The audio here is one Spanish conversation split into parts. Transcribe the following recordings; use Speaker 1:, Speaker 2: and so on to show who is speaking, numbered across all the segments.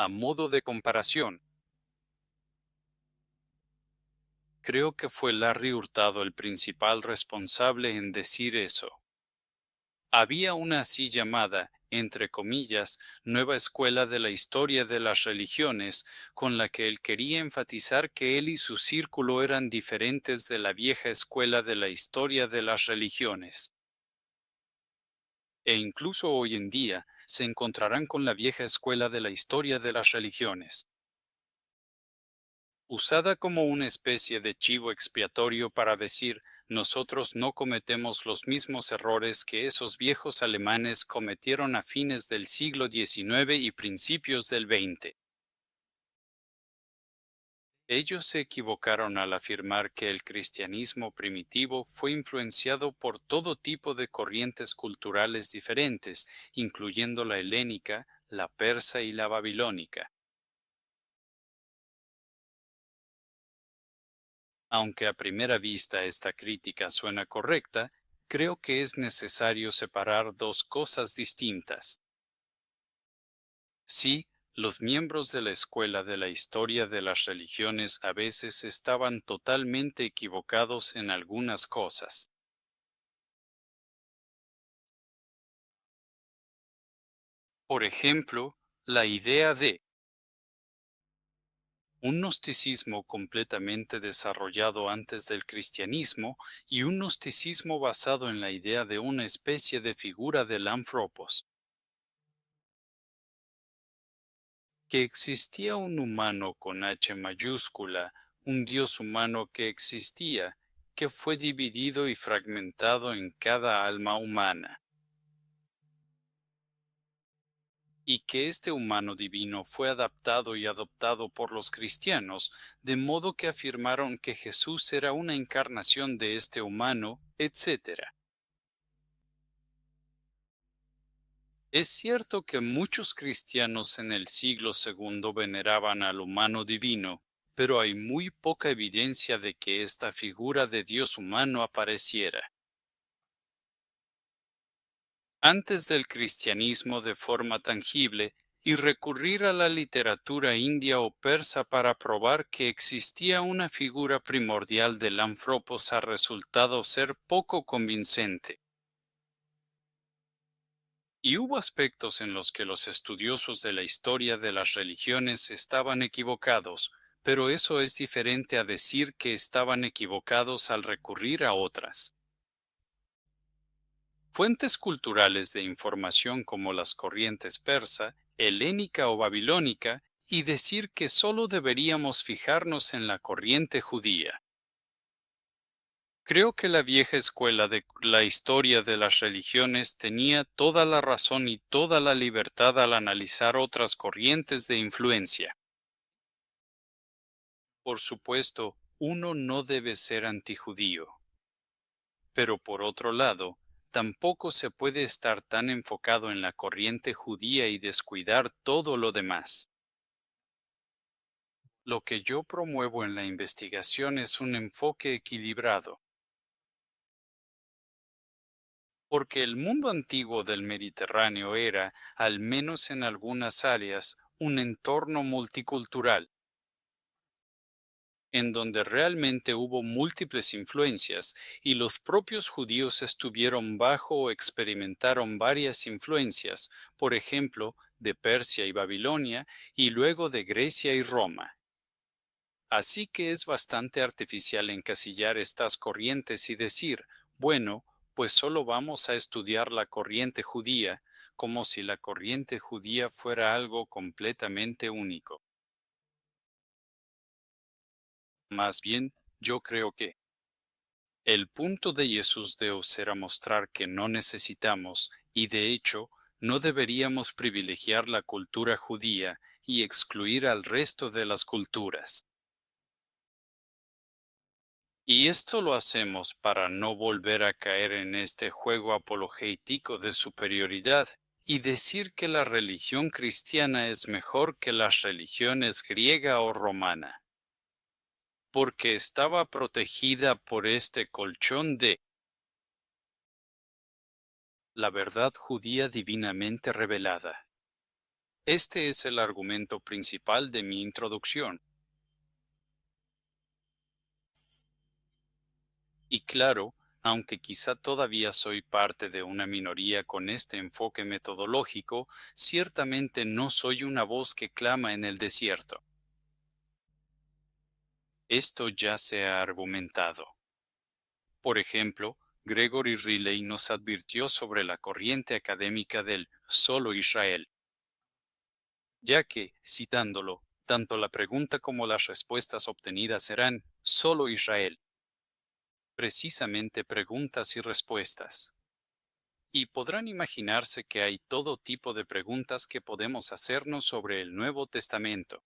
Speaker 1: A modo de comparación, creo que fue Larry Hurtado el principal responsable en decir eso. Había una así llamada, entre comillas, nueva escuela de la historia de las religiones, con la que él quería enfatizar que él y su círculo eran diferentes de la vieja escuela de la historia de las religiones. E incluso hoy en día se encontrarán con la vieja escuela de la historia de las religiones, usada como una especie de chivo expiatorio para decir, nosotros no cometemos los mismos errores que esos viejos alemanes cometieron a fines del siglo XIX y principios del XX. Ellos se equivocaron al afirmar que el cristianismo primitivo fue influenciado por todo tipo de corrientes culturales diferentes, incluyendo la helénica, la persa y la babilónica. Aunque a primera vista esta crítica suena correcta, creo que es necesario separar dos cosas distintas. Sí, los miembros de la escuela de la historia de las religiones a veces estaban totalmente equivocados en algunas cosas. Por ejemplo, la idea de un gnosticismo completamente desarrollado antes del cristianismo y un gnosticismo basado en la idea de una especie de figura del anthropos. Que existía un humano con H mayúscula, un Dios humano que existía, que fue dividido y fragmentado en cada alma humana, y que este humano divino fue adaptado y adoptado por los cristianos, de modo que afirmaron que Jesús era una encarnación de este humano, etc. Es cierto que muchos cristianos en el siglo II veneraban al humano divino, pero hay muy poca evidencia de que esta figura de Dios humano apareciera. Antes del cristianismo de forma tangible, y recurrir a la literatura india o persa para probar que existía una figura primordial del anthropos ha resultado ser poco convincente. Y hubo aspectos en los que los estudiosos de la historia de las religiones estaban equivocados, pero eso es diferente a decir que estaban equivocados al recurrir a otras fuentes culturales de información como las corrientes persa, helénica o babilónica, y decir que solo deberíamos fijarnos en la corriente judía. Creo que la vieja escuela de la historia de las religiones tenía toda la razón y toda la libertad al analizar otras corrientes de influencia. Por supuesto, uno no debe ser antijudío. Pero por otro lado, tampoco se puede estar tan enfocado en la corriente judía y descuidar todo lo demás. Lo que yo promuevo en la investigación es un enfoque equilibrado. Porque el mundo antiguo del Mediterráneo era, al menos en algunas áreas, un entorno multicultural, en donde realmente hubo múltiples influencias, y los propios judíos estuvieron bajo o experimentaron varias influencias, por ejemplo, de Persia y Babilonia, y luego de Grecia y Roma. Así que es bastante artificial encasillar estas corrientes y decir, bueno, pues solo vamos a estudiar la corriente judía, como si la corriente judía fuera algo completamente único. Más bien, yo creo que el punto de Jesús Deus era mostrar que no necesitamos, y de hecho, no deberíamos privilegiar la cultura judía y excluir al resto de las culturas. Y esto lo hacemos para no volver a caer en este juego apologético de superioridad y decir que la religión cristiana es mejor que las religiones griega o romana, porque estaba protegida por este colchón de la verdad judía divinamente revelada. Este es el argumento principal de mi introducción. Y claro, aunque quizá todavía soy parte de una minoría con este enfoque metodológico, ciertamente no soy una voz que clama en el desierto. Esto ya se ha argumentado. Por ejemplo, Gregory Riley nos advirtió sobre la corriente académica del solo Israel, ya que, citándolo, tanto la pregunta como las respuestas obtenidas serán solo Israel, precisamente preguntas y respuestas. Y podrán imaginarse que hay todo tipo de preguntas que podemos hacernos sobre el Nuevo Testamento.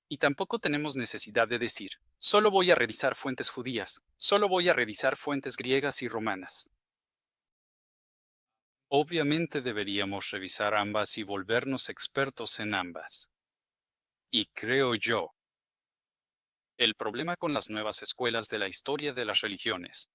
Speaker 1: Y tampoco tenemos necesidad de decir, solo voy a revisar fuentes judías, solo voy a revisar fuentes griegas y romanas. Obviamente deberíamos revisar ambas y volvernos expertos en ambas. Y creo yo, el problema con las nuevas escuelas de la historia de las religiones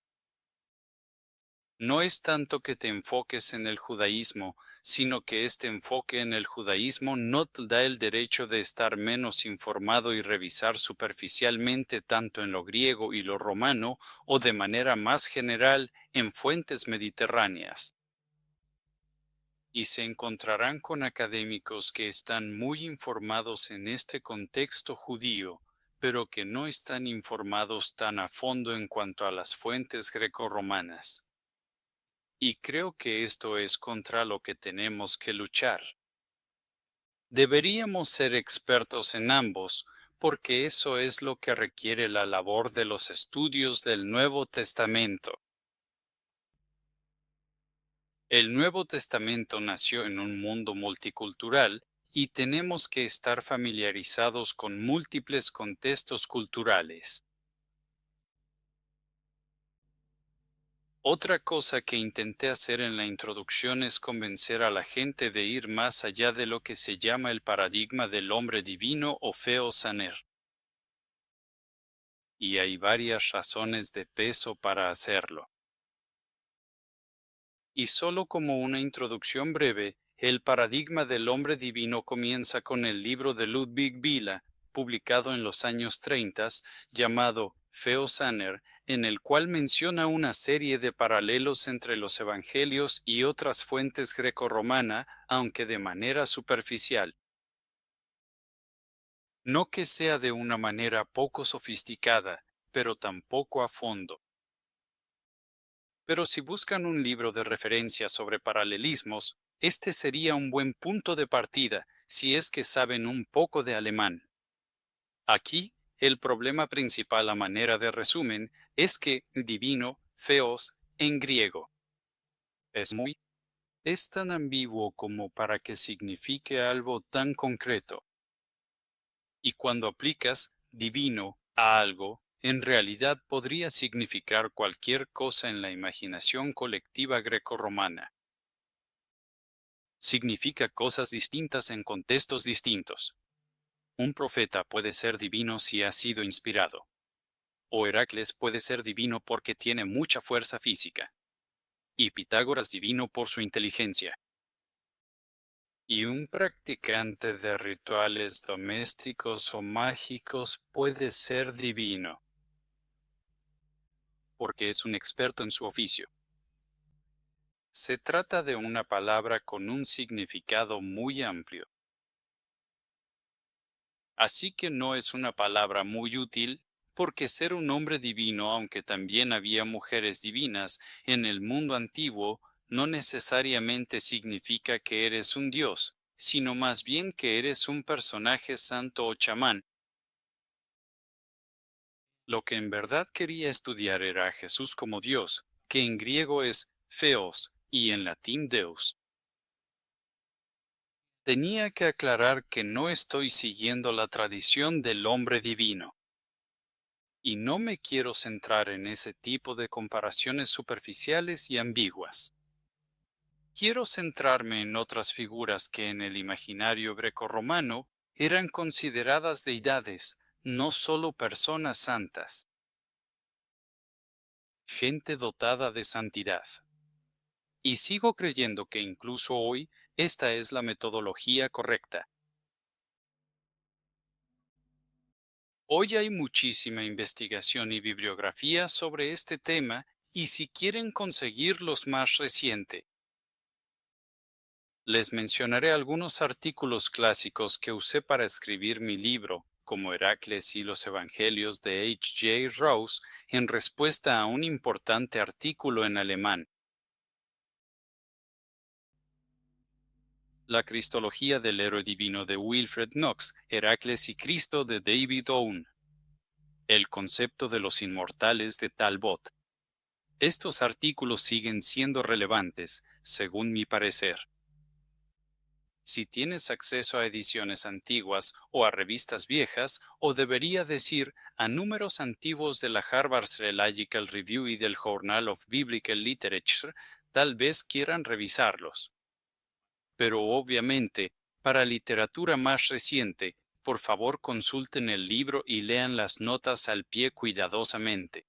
Speaker 1: no es tanto que te enfoques en el judaísmo, sino que este enfoque en el judaísmo no te da el derecho de estar menos informado y revisar superficialmente tanto en lo griego y lo romano o de manera más general en fuentes mediterráneas. Y se encontrarán con académicos que están muy informados en este contexto judío, pero que no están informados tan a fondo en cuanto a las fuentes grecorromanas. Y creo que esto es contra lo que tenemos que luchar. Deberíamos ser expertos en ambos, porque eso es lo que requiere la labor de los estudios del Nuevo Testamento. El Nuevo Testamento nació en un mundo multicultural y tenemos que estar familiarizados con múltiples contextos culturales. Otra cosa que intenté hacer en la introducción es convencer a la gente de ir más allá de lo que se llama el paradigma del hombre divino o feo saner. Y hay varias razones de peso para hacerlo. Y solo como una introducción breve, el paradigma del hombre divino comienza con el libro de Ludwig Vila, publicado en los años 30, llamado Feo Saner, en el cual menciona una serie de paralelos entre los evangelios y otras fuentes grecorromana, aunque de manera superficial. No que sea de una manera poco sofisticada, pero tampoco a fondo. Pero si buscan un libro de referencia sobre paralelismos, este sería un buen punto de partida si es que saben un poco de alemán. Aquí, el problema principal a manera de resumen es que divino, feos, en griego, es tan ambiguo como para que signifique algo tan concreto. Y cuando aplicas divino a algo, en realidad podría significar cualquier cosa en la imaginación colectiva grecorromana. Significa cosas distintas en contextos distintos. Un profeta puede ser divino si ha sido inspirado, o Heracles puede ser divino porque tiene mucha fuerza física, y Pitágoras divino por su inteligencia. Y un practicante de rituales domésticos o mágicos puede ser divino, porque es un experto en su oficio. Se trata de una palabra con un significado muy amplio. Así que no es una palabra muy útil, porque ser un hombre divino, aunque también había mujeres divinas en el mundo antiguo, no necesariamente significa que eres un dios, sino más bien que eres un personaje santo o chamán. Lo que en verdad quería estudiar era a Jesús como Dios, que en griego es Theos y en latín Deus. Tenía que aclarar que no estoy siguiendo la tradición del hombre divino. Y no me quiero centrar en ese tipo de comparaciones superficiales y ambiguas. Quiero centrarme en otras figuras que en el imaginario grecorromano eran consideradas deidades, no solo personas santas, gente dotada de santidad. Y sigo creyendo que incluso hoy esta es la metodología correcta. Hoy hay muchísima investigación y bibliografía sobre este tema y si quieren conseguir los más recientes, les mencionaré algunos artículos clásicos que usé para escribir mi libro, como Heracles y los Evangelios de H. J. Rose, en respuesta a un importante artículo en alemán. La Cristología del héroe divino de Wilfred Knox, Heracles y Cristo de David Owen. El concepto de los inmortales de Talbot. Estos artículos siguen siendo relevantes, según mi parecer. Si tienes acceso a ediciones antiguas o a revistas viejas, o debería decir a números antiguos de la Harvard Theological Review y del Journal of Biblical Literature, tal vez quieran revisarlos. Pero obviamente, para literatura más reciente, por favor consulten el libro y lean las notas al pie cuidadosamente.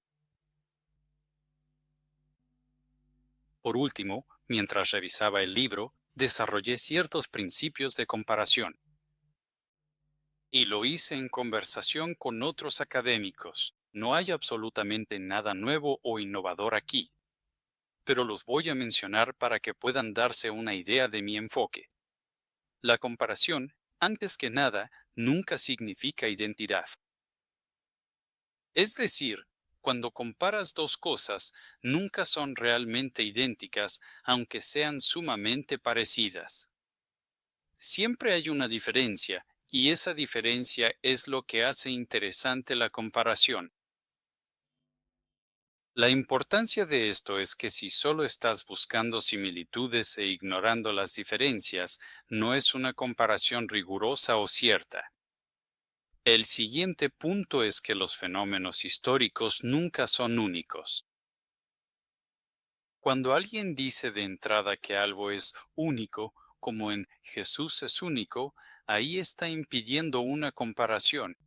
Speaker 1: Por último, mientras revisaba el libro, desarrollé ciertos principios de comparación. Y lo hice en conversación con otros académicos. No hay absolutamente nada nuevo o innovador aquí, pero los voy a mencionar para que puedan darse una idea de mi enfoque. La comparación, antes que nada, nunca significa identidad. Es decir, cuando comparas dos cosas, nunca son realmente idénticas, aunque sean sumamente parecidas. Siempre hay una diferencia, y esa diferencia es lo que hace interesante la comparación. La importancia de esto es que si solo estás buscando similitudes e ignorando las diferencias, no es una comparación rigurosa o cierta. El siguiente punto es que los fenómenos históricos nunca son únicos. Cuando alguien dice de entrada que algo es único, como en Jesús es único, ahí está impidiendo una comparación.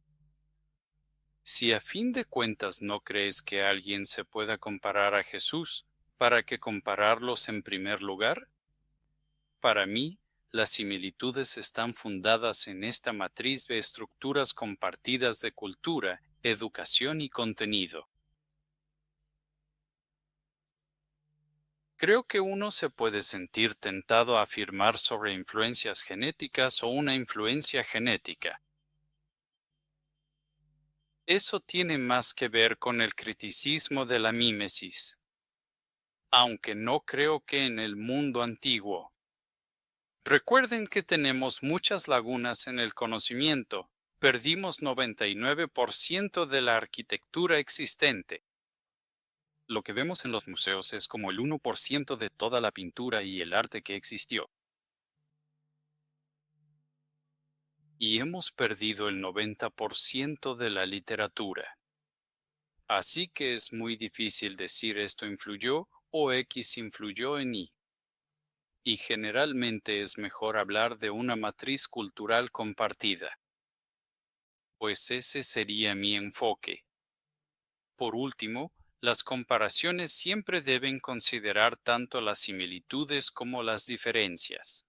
Speaker 1: Si a fin de cuentas no crees que alguien se pueda comparar a Jesús, ¿para qué compararlos en primer lugar? Para mí, las similitudes están fundadas en esta matriz de estructuras compartidas de cultura, educación y contenido. Creo que uno se puede sentir tentado a afirmar sobre influencias genéticas o una influencia genética. Eso tiene más que ver con el criticismo de la mímesis, aunque no creo que en el mundo antiguo. Recuerden que tenemos muchas lagunas en el conocimiento. Perdimos 99% de la arquitectura existente. Lo que vemos en los museos es como el 1% de toda la pintura y el arte que existió. Y hemos perdido el 90% de la literatura. Así que es muy difícil decir esto influyó o X influyó en Y. Y generalmente es mejor hablar de una matriz cultural compartida. Pues ese sería mi enfoque. Por último, las comparaciones siempre deben considerar tanto las similitudes como las diferencias.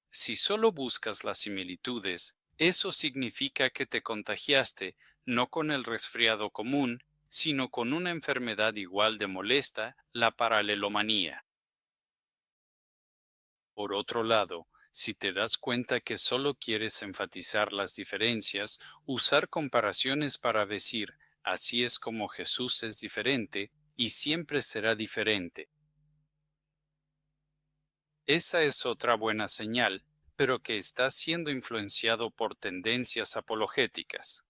Speaker 1: Si solo buscas las similitudes, eso significa que te contagiaste no con el resfriado común, sino con una enfermedad igual de molesta, la paralelomanía. Por otro lado, si te das cuenta que solo quieres enfatizar las diferencias, usar comparaciones para decir, así es como Jesús es diferente y siempre será diferente. Esa es otra buena señal, pero que está siendo influenciado por tendencias apologéticas.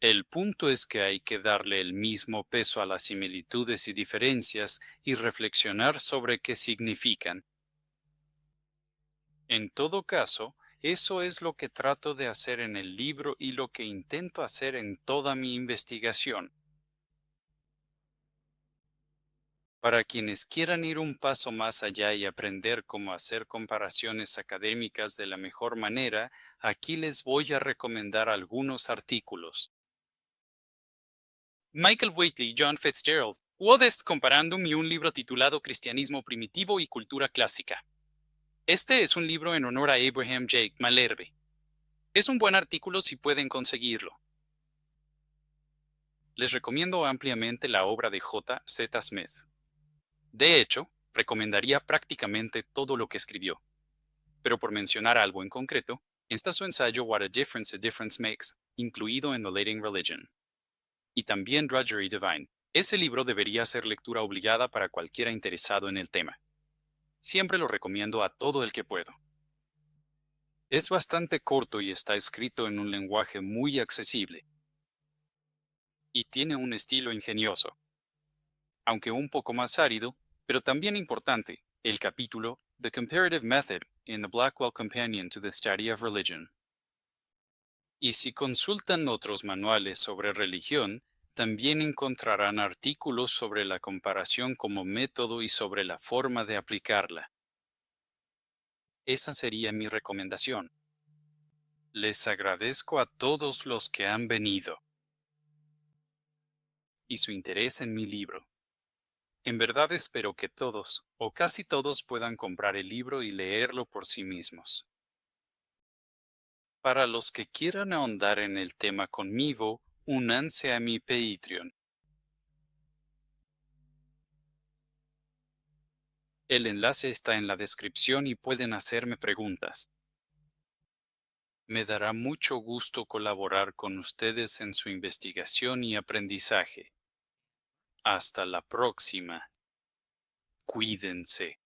Speaker 1: El punto es que hay que darle el mismo peso a las similitudes y diferencias y reflexionar sobre qué significan. En todo caso, eso es lo que trato de hacer en el libro y lo que intento hacer en toda mi investigación. Para quienes quieran ir un paso más allá y aprender cómo hacer comparaciones académicas de la mejor manera, aquí les voy a recomendar algunos artículos. Michael Wheatley, John Fitzgerald, Wodest Comparandum y un libro titulado Cristianismo Primitivo y Cultura Clásica. Este es un libro en honor a Abraham J. Malherbe. Es un buen artículo si pueden conseguirlo. Les recomiendo ampliamente la obra de J. Z. Smith. De hecho, recomendaría prácticamente todo lo que escribió. Pero por mencionar algo en concreto, está su ensayo What a Difference Makes, incluido en The Leading Religion. Y también Drudgery Divine. Ese libro debería ser lectura obligada para cualquiera interesado en el tema. Siempre lo recomiendo a todo el que puedo. Es bastante corto y está escrito en un lenguaje muy accesible. Y tiene un estilo ingenioso. Aunque un poco más árido, pero también importante, el capítulo The Comparative Method in the Blackwell Companion to the Study of Religion. Y si consultan otros manuales sobre religión, también encontrarán artículos sobre la comparación como método y sobre la forma de aplicarla. Esa sería mi recomendación. Les agradezco a todos los que han venido y su interés en mi libro. En verdad espero que todos, o casi todos, puedan comprar el libro y leerlo por sí mismos. Para los que quieran ahondar en el tema conmigo, únanse a mi Patreon. El enlace está en la descripción y pueden hacerme preguntas. Me dará mucho gusto colaborar con ustedes en su investigación y aprendizaje. Hasta la próxima. Cuídense.